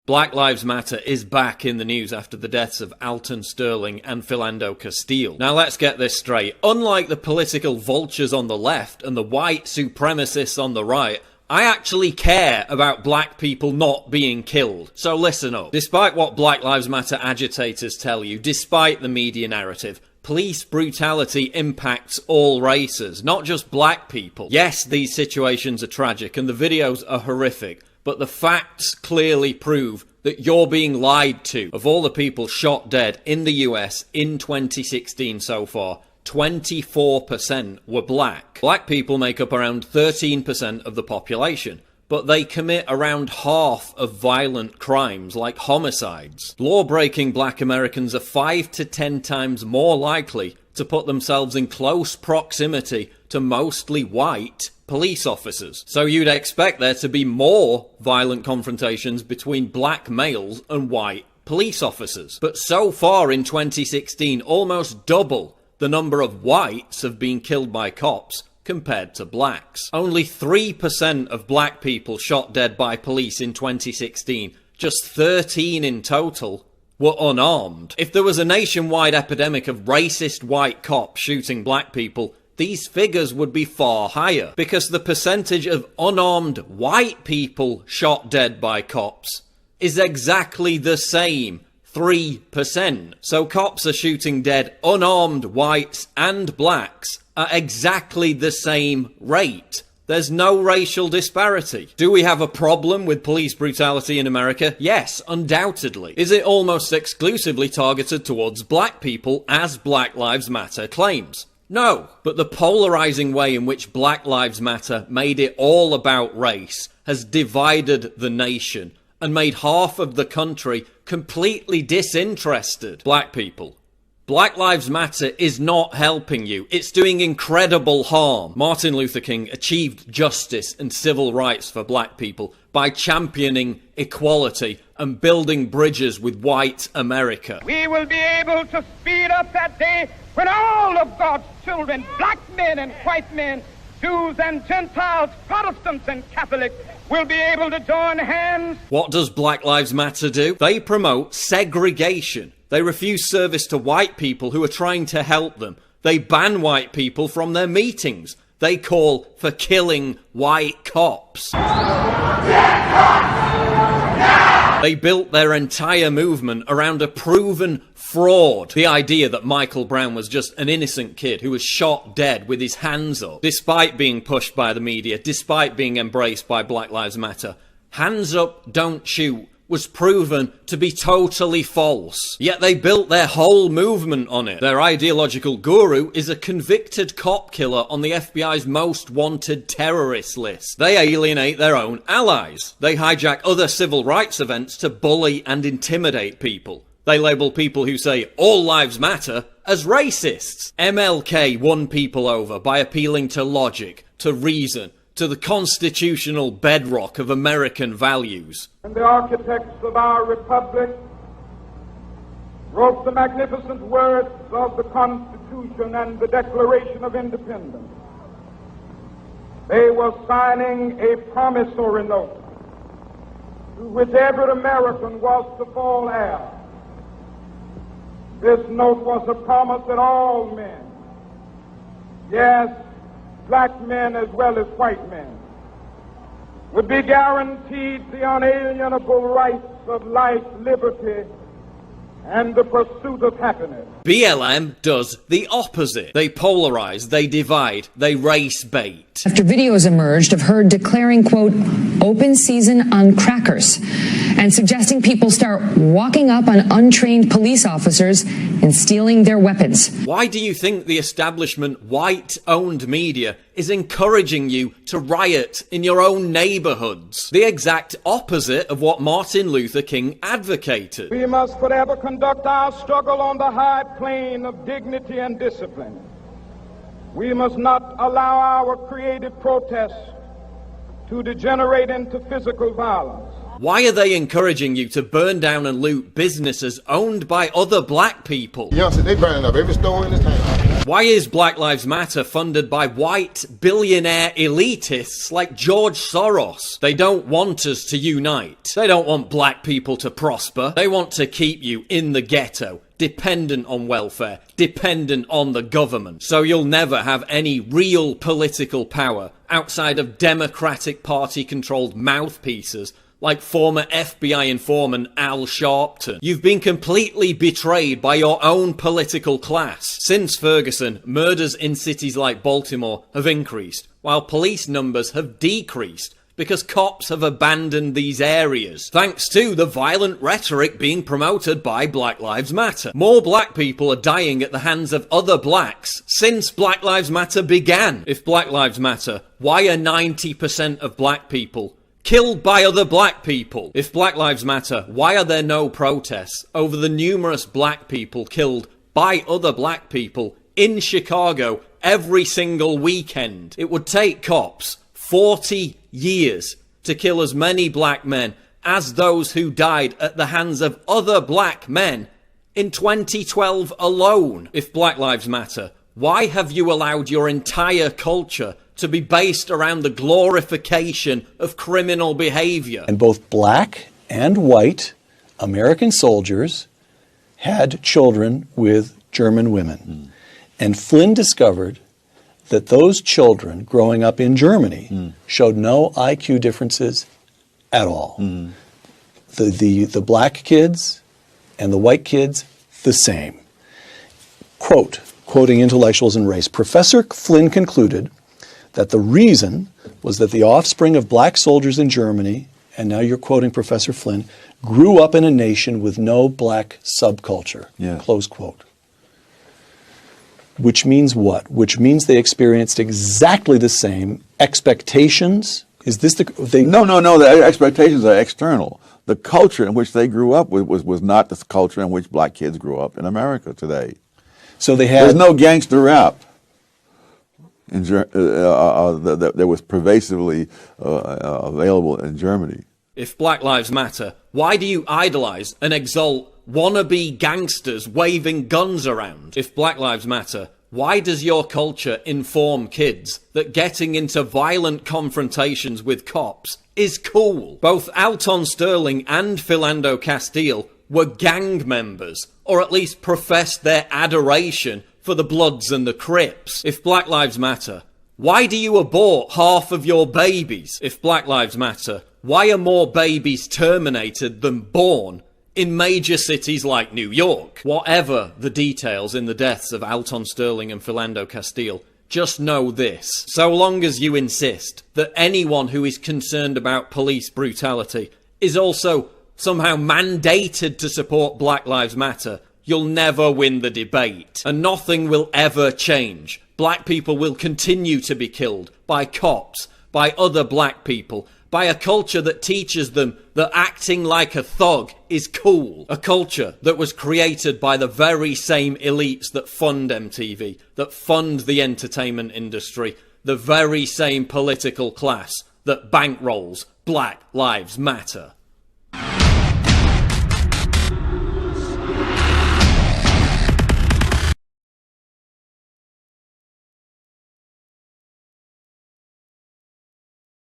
Black Lives Matter is back in the news after the deaths of Alton Sterling and Philando Castile. Now let's get this straight. Unlike the political vultures on the left and the white supremacists on the right, I actually care about black people not being killed. So listen up. Despite what Black Lives Matter agitators tell you, despite the media narrative, police brutality impacts all races, not just black people. Yes, these situations are tragic and the videos are horrific, but the facts clearly prove that you're being lied to. Of all the people shot dead in the US in 2016 so far, 24% were black. Black people make up around 13% of the population, but they commit around half of violent crimes like homicides. Law-breaking black Americans are 5 to 10 times more likely to put themselves in close proximity to mostly white police officers. So you'd expect there to be more violent confrontations between black males and white police officers. But so far in 2016, almost double the number of whites have been killed by cops compared to blacks. Only 3% of black people shot dead by police in 2016, just 13 in total were unarmed. If there was a nationwide epidemic of racist white cops shooting black people, these figures would be far higher, because the percentage of unarmed white people shot dead by cops is exactly the same, 3%. So cops are shooting dead unarmed whites and blacks at exactly the same rate. There's no racial disparity. Do we have a problem with police brutality in America? Yes, undoubtedly. Is it almost exclusively targeted towards black people, as Black Lives Matter claims? No, but the polarizing way in which Black Lives Matter made it all about race has divided the nation and made half of the country completely disinterested. Black people, Black Lives Matter is not helping you. It's doing incredible harm. Martin Luther King achieved justice and civil rights for black people by championing equality and building bridges with white America. We will be able to speed up that day when all of God's children, black men and white men, Jews and Gentiles, Protestants and Catholics, will be able to join hands. What does Black Lives Matter do? They promote segregation. They refuse service to white people who are trying to help them. They ban white people from their meetings. They call for killing white cops. They built their entire movement around a proven fraud. The idea that Michael Brown was just an innocent kid who was shot dead with his hands up, despite being pushed by the media, despite being embraced by Black Lives Matter. Hands up, don't shoot was proven to be totally false. Yet they built their whole movement on it. Their ideological guru is a convicted cop killer on the FBI's most wanted terrorist list. They alienate their own allies. They hijack other civil rights events to bully and intimidate people. They label people who say all lives matter as racists. MLK won people over by appealing to logic, to reason, to the constitutional bedrock of American values. And the architects of our republic wrote the magnificent words of the Constitution and the Declaration of Independence. They were signing a promissory note to which every American was to fall heir. This note was a promise that all men, yes, black men as well as white men, would be guaranteed the unalienable rights of life, liberty, and the pursuit of happiness. BLM does the opposite. They polarize, they divide, they race bait. After videos emerged of her declaring, quote, open season on crackers, and suggesting people start walking up on untrained police officers and stealing their weapons. Why do you think the establishment white-owned media is encouraging you to riot in your own neighborhoods? The exact opposite of what Martin Luther King advocated. We must forever conduct our struggle on the high plane of dignity and discipline. We must not allow our creative protests to degenerate into physical violence. Why are they encouraging you to burn down and loot businesses owned by other black people? They burning up every store in this town. Why is Black Lives Matter funded by white billionaire elitists like George Soros? They don't want us to unite. They don't want black people to prosper. They want to keep you in the ghetto, dependent on welfare, dependent on the government. So you'll never have any real political power outside of Democratic Party-controlled mouthpieces like former FBI informant Al Sharpton. You've been completely betrayed by your own political class. Since Ferguson, murders in cities like Baltimore have increased, while police numbers have decreased because cops have abandoned these areas, thanks to the violent rhetoric being promoted by Black Lives Matter. More black people are dying at the hands of other blacks since Black Lives Matter began. If Black Lives Matter, why are 90% of black people killed by other black people? If Black Lives Matter, why are there no protests over the numerous black people killed by other black people in Chicago every single weekend? It would take cops 40 years to kill as many black men as those who died at the hands of other black men in 2012 alone. If Black Lives Matter, why have you allowed your entire culture to be based around the glorification of criminal behavior? And both black and white American soldiers had children with German women. And Flynn discovered that those children growing up in Germany showed no IQ differences at all. The black kids and the white kids, the same. Quoting intellectuals and race, Professor Flynn concluded that the reason was that the offspring of black soldiers in Germany, and now you're quoting Professor Flynn, grew up in a nation with no black subculture, close quote. Which means what? Which means they experienced exactly the same expectations. Is this No. The expectations are external. The culture in which they grew up was not the culture in which black kids grew up in America today. So they had. There's no gangster rap that was pervasively available in Germany. If Black Lives Matter, why do you idolize and exalt wannabe gangsters waving guns around? If Black Lives Matter, why does your culture inform kids that getting into violent confrontations with cops is cool? Both Alton Sterling and Philando Castile were gang members, or at least professed their adoration for the Bloods and the Crips. If Black Lives Matter, why do you abort half of your babies? If Black Lives Matter, why are more babies terminated than born in major cities like New York? Whatever the details in the deaths of Alton Sterling and Philando Castile, just know this: so long as you insist that anyone who is concerned about police brutality is also somehow mandated to support Black Lives Matter, you'll never win the debate. And nothing will ever change. Black people will continue to be killed by cops, by other black people, by a culture that teaches them that acting like a thug is cool. A culture that was created by the very same elites that fund MTV, that fund the entertainment industry, the very same political class that bankrolls Black Lives Matter.